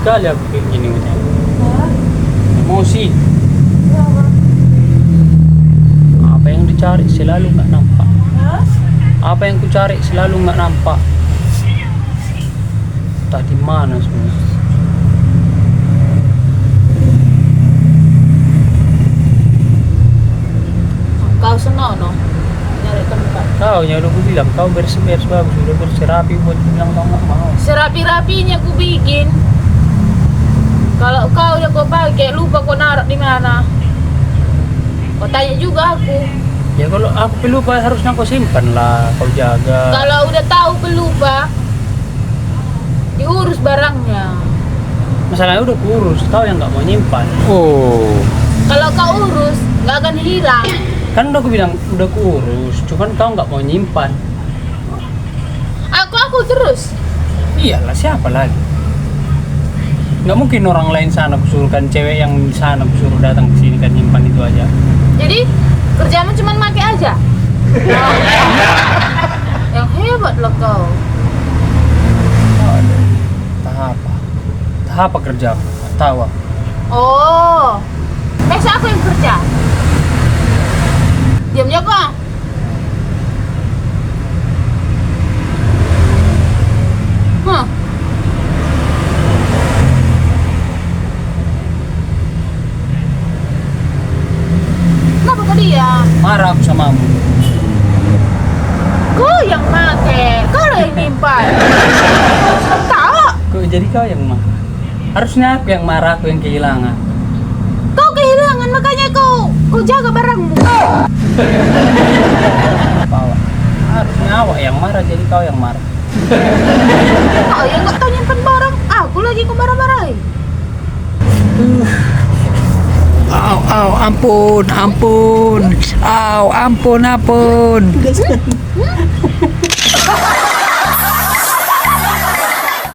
sekali aku kayak gini udah. Emosi. Apa yang dicari selalu nggak nampak. Apa yang ku cari selalu nggak nampak. Tadi mana semua? Kau senono nyari tempat. Kau yang udah ku bilang kau bersih-bersih bagus, udah bersih rapi buat bilang kau nggak mau. Serapi-rapinya ku bikin. Kalau kau yang kau pakai lupa kau naruh di mana. Kau tanya juga aku. Ya kalau aku pelupa harusnya kau simpan lah, kau jaga. Kalau udah tahu pelupa, diurus barangnya. Masalahnya udah kurus, kau yang nggak mau nyimpan. Oh. Kalau kau urus, nggak akan hilang. Kan udah aku bilang udah kurus, cuman kau nggak mau nyimpan. Aku terus. Iyalah siapa lagi? Nggak mungkin orang lain sana kusuruhkan cewek yang di sana kusuruh datang ke sini kan nyimpan itu aja. Jadi kerjamu cuma make aja. Yang hebat loh kau. Tahap apa kerja? Tahu aku. Oh, biasa aku yang kerja. Diamnya kok. Kenapa kau diam? Marah aku samamu. Kau yang make, kau yang nyimpan. Tahu? Kok jadi kau yang marah? Harusnya aku yang marah, aku yang kehilangan. Kau kehilangan makanya kau jaga barangmu. Bawa. Harusnya awak yang marah, jadi kau yang marah. Kau yang nggak tahu nyimpan barang, aku lagi kau marah-marahin. Ampun. Ampun.